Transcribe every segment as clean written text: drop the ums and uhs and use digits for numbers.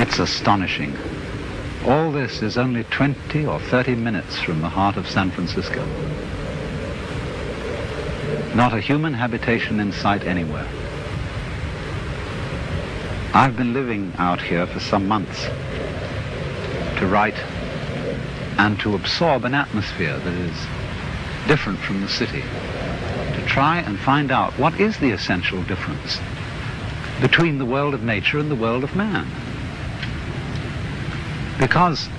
It's astonishing. All this is only 20 or 30 minutes from the heart of San Francisco. Not a human habitation in sight anywhere. I've been living out here for some months to write and to absorb an atmosphere that is different from the city, to try and find out what is the essential difference between the world of nature and the world of man. Because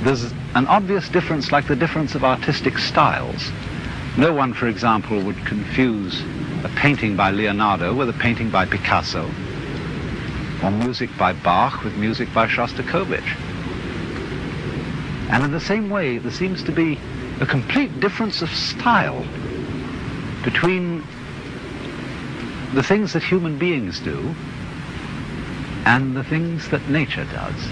there's an obvious difference, like the difference of artistic styles. No one, for example, would confuse a painting by Leonardo with a painting by Picasso, or music by Bach with music by Shostakovich. And in the same way, there seems to be a complete difference of style between the things that human beings do and the things that nature does,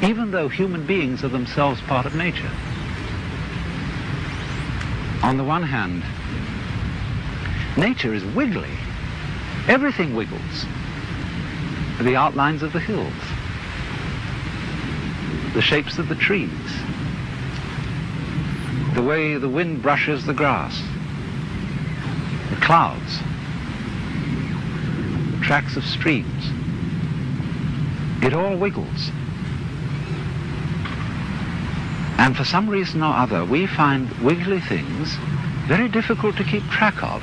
even though human beings are themselves part of nature. On the one hand, nature is wiggly. Everything wiggles. The outlines of the hills, the shapes of the trees, the way the wind brushes the grass, the clouds, the tracks of streams. It all wiggles. And for some reason or other, we find wiggly things very difficult to keep track of.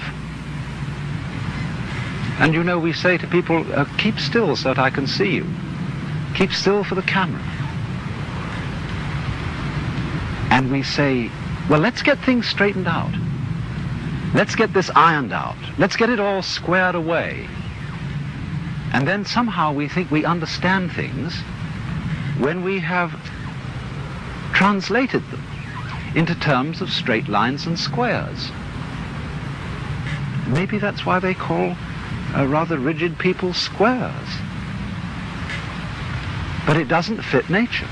And you know, we say to people, keep still so that I can see you. Keep still for the camera. And we say, well, let's get things straightened out. Let's get this ironed out. Let's get it all squared away. And then somehow we think we understand things when we have translated them into terms of straight lines and squares. Maybe that's why they call rather rigid people squares. But it doesn't fit nature.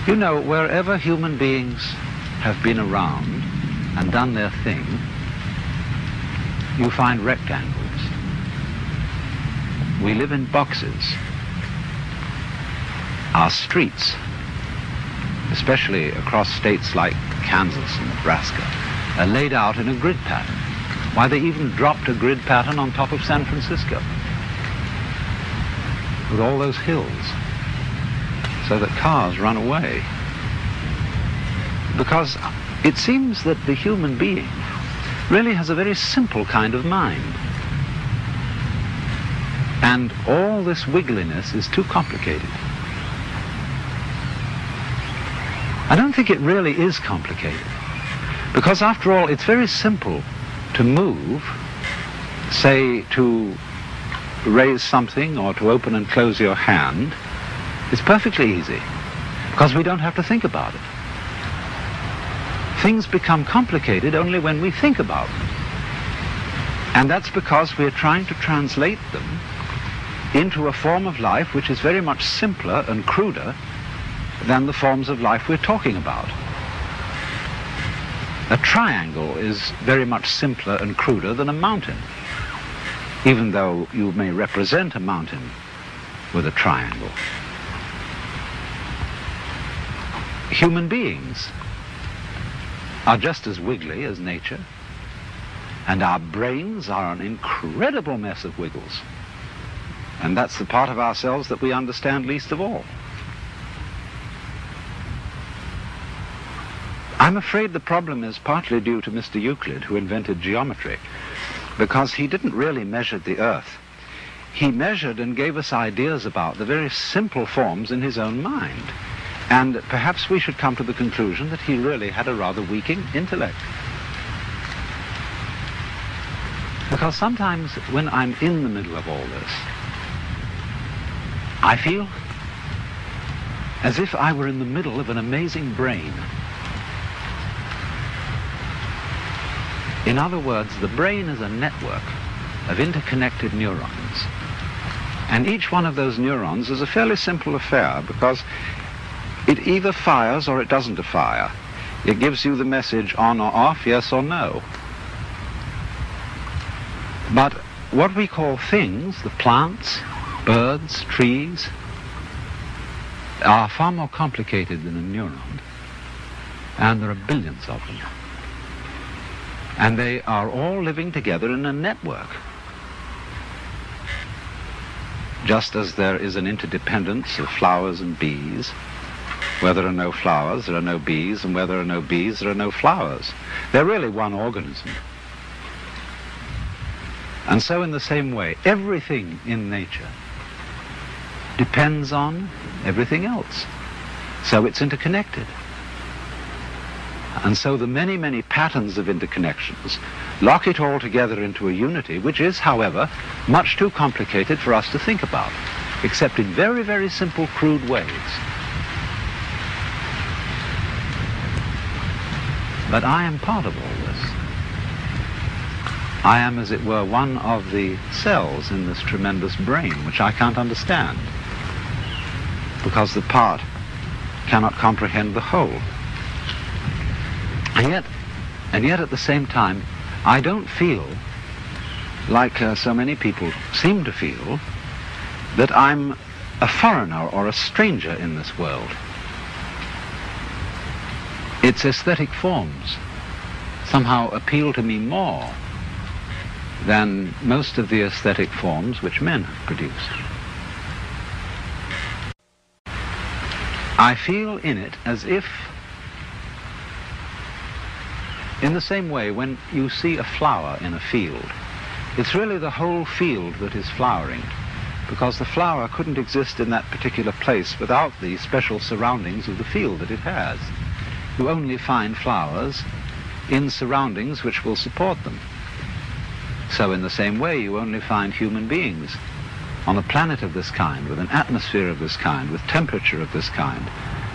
You know, wherever human beings have been around and done their thing, you find rectangles. We live in boxes. Our streets, especially across states like Kansas and Nebraska, are laid out in a grid pattern. Why, they even dropped a grid pattern on top of San Francisco with all those hills so that cars run away. Because it seems that the human being really has a very simple kind of mind. And all this wiggliness is too complicated. I don't think it really is complicated. Because after all, it's very simple to move, say to raise something or to open and close your hand. It's perfectly easy because we don't have to think about it. Things become complicated only when we think about them. And that's because we're trying to translate them into a form of life which is very much simpler and cruder than the forms of life we're talking about. A triangle is very much simpler and cruder than a mountain, even though you may represent a mountain with a triangle. Human beings are just as wiggly as nature, and our brains are an incredible mess of wiggles. And that's the part of ourselves that we understand least of all. I'm afraid the problem is partly due to Mr. Euclid, who invented geometry, because he didn't really measure the Earth. He measured and gave us ideas about the very simple forms in his own mind. And perhaps we should come to the conclusion that he really had a rather weak intellect. Because sometimes when I'm in the middle of all this, I feel as if I were in the middle of an amazing brain. In other words, the brain is a network of interconnected neurons. And each one of those neurons is a fairly simple affair because it either fires or it doesn't fire. It gives you the message on or off, yes or no. But what we call things, the plants, birds, trees, are far more complicated than a neuron, and there are billions of them. And they are all living together in a network. Just as there is an interdependence of flowers and bees, where there are no flowers, there are no bees, and where there are no bees, there are no flowers. They're really one organism. And so in the same way, everything in nature depends on everything else. So it's interconnected. And so the many, many patterns of interconnections lock it all together into a unity, which is, however, much too complicated for us to think about, except in very, very simple, crude ways. But I am part of all this. I am, as it were, one of the cells in this tremendous brain, which I can't understand, because the part cannot comprehend the whole. And yet at the same time, I don't feel, like so many people seem to feel, that I'm a foreigner or a stranger in this world. Its aesthetic forms somehow appeal to me more than most of the aesthetic forms which men have produced. I feel in it as if, in the same way, when you see a flower in a field, it's really the whole field that is flowering, because the flower couldn't exist in that particular place without the special surroundings of the field that it has. You only find flowers in surroundings which will support them. So in the same way, you only find human beings on a planet of this kind, with an atmosphere of this kind, with temperature of this kind,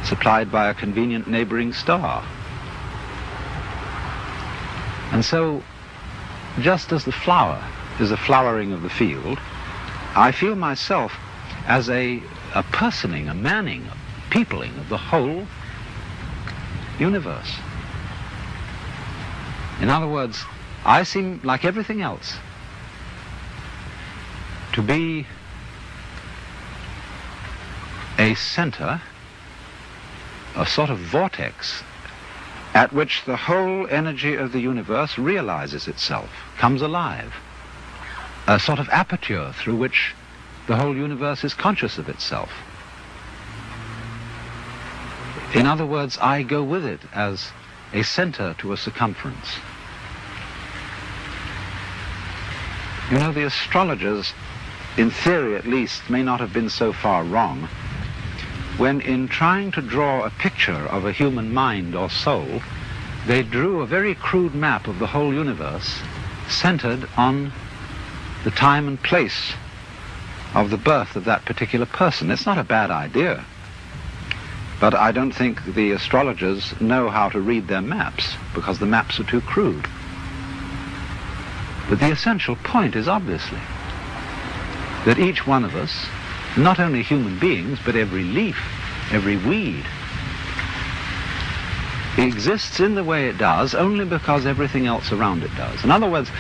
supplied by a convenient neighboring star. And so, just as the flower is a flowering of the field, I feel myself as a personing, a manning, a peopling of the whole universe. In other words, I seem, like everything else, to be a center, a sort of vortex, at which the whole energy of the universe realizes itself, comes alive. A sort of aperture through which the whole universe is conscious of itself. In other words, I go with it as a center to a circumference. You know, the astrologers, in theory at least, may not have been so far wrong when, in trying to draw a picture of a human mind or soul, they drew a very crude map of the whole universe centered on the time and place of the birth of that particular person. It's not a bad idea, but I don't think the astrologers know how to read their maps, because the maps are too crude. But the essential point is obviously that each one of us, not only human beings, but every leaf, every weed, exists in the way it does only because everything else around it does. In other words,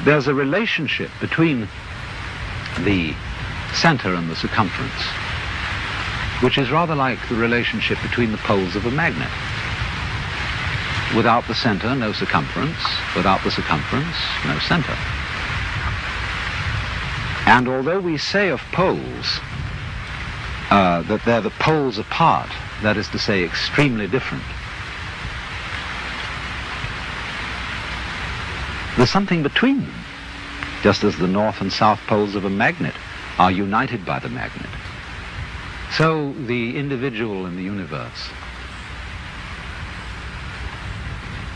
there's a relationship between the center and the circumference, which is rather like the relationship between the poles of a magnet. Without the center, no circumference. Without the circumference, no center. And although we say of poles that they're the poles apart, that is to say, extremely different, there's something between them, just as the north and south poles of a magnet are united by the magnet. So the individual and the universe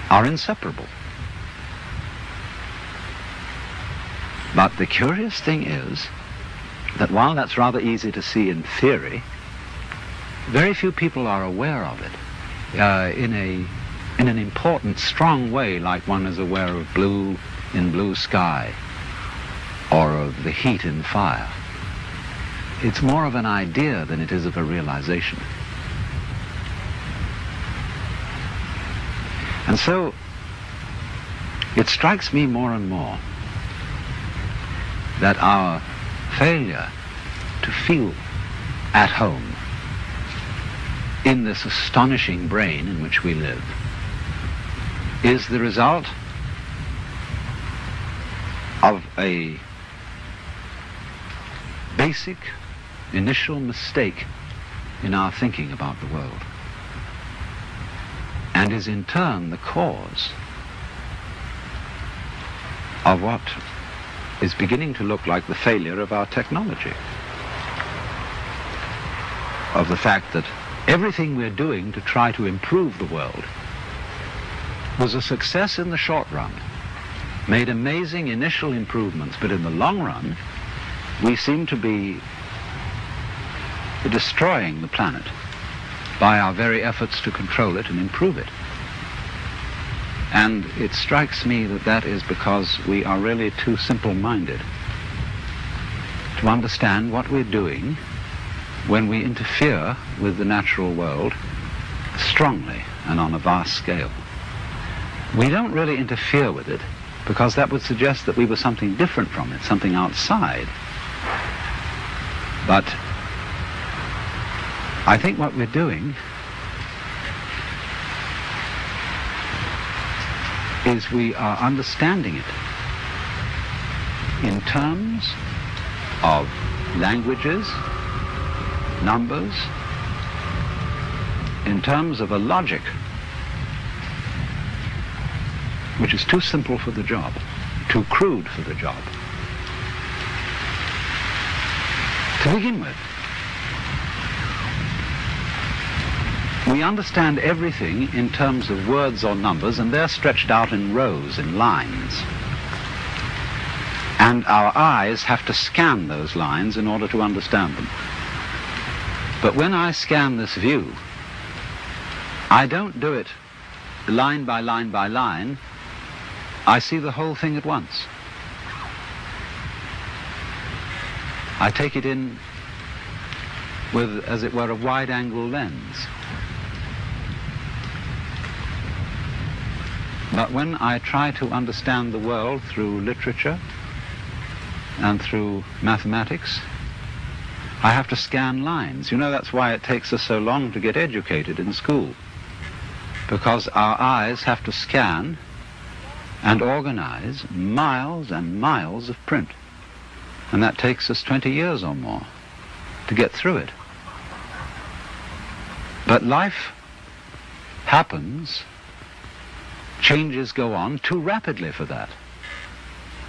are inseparable. But the curious thing is that while that's rather easy to see in theory, very few people are aware of it in an important, strong way, like one is aware of blue in blue sky or of the heat in fire. It's more of an idea than it is of a realization. And so it strikes me more and more that our failure to feel at home in this astonishing brain in which we live is the result of a basic initial mistake in our thinking about the world, and is in turn the cause of what is beginning to look like the failure of our technology, of the fact that everything we're doing to try to improve the world was a success in the short run, made amazing initial improvements, but in the long run we seem to be destroying the planet by our very efforts to control it and improve it. And it strikes me that that is because we are really too simple-minded to understand what we're doing when we interfere with the natural world strongly and on a vast scale. We don't really interfere with it because that would suggest that we were something different from it, something outside. But I think what we're doing is we are understanding it in terms of languages, numbers, in terms of a logic which is too simple for the job, too crude for the job. To begin with, we understand everything in terms of words or numbers, and they're stretched out in rows, in lines. And our eyes have to scan those lines in order to understand them. But when I scan this view, I don't do it line by line by line. I see the whole thing at once. I take it in with, as it were, a wide-angle lens. But when I try to understand the world through literature and through mathematics, I have to scan lines. You know, that's why it takes us so long to get educated in school, because our eyes have to scan and organize miles and miles of print. And that takes us 20 years or more to get through it. But life happens, changes go on too rapidly for that.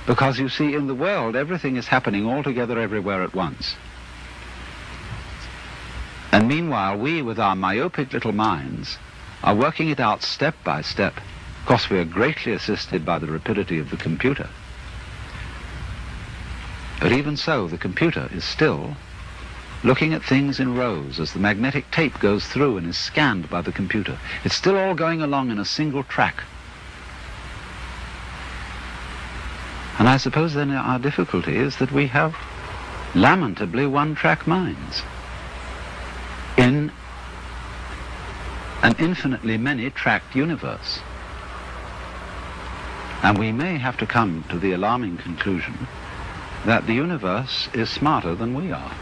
Because you see, in the world, everything is happening all together everywhere at once. And meanwhile, we, with our myopic little minds, are working it out step by step. Of course, we are greatly assisted by the rapidity of the computer. But even so, the computer is still looking at things in rows as the magnetic tape goes through and is scanned by the computer. It's still all going along in a single track. And I suppose then our difficulty is that we have lamentably one-track minds in an infinitely many-tracked universe. And we may have to come to the alarming conclusion that the universe is smarter than we are.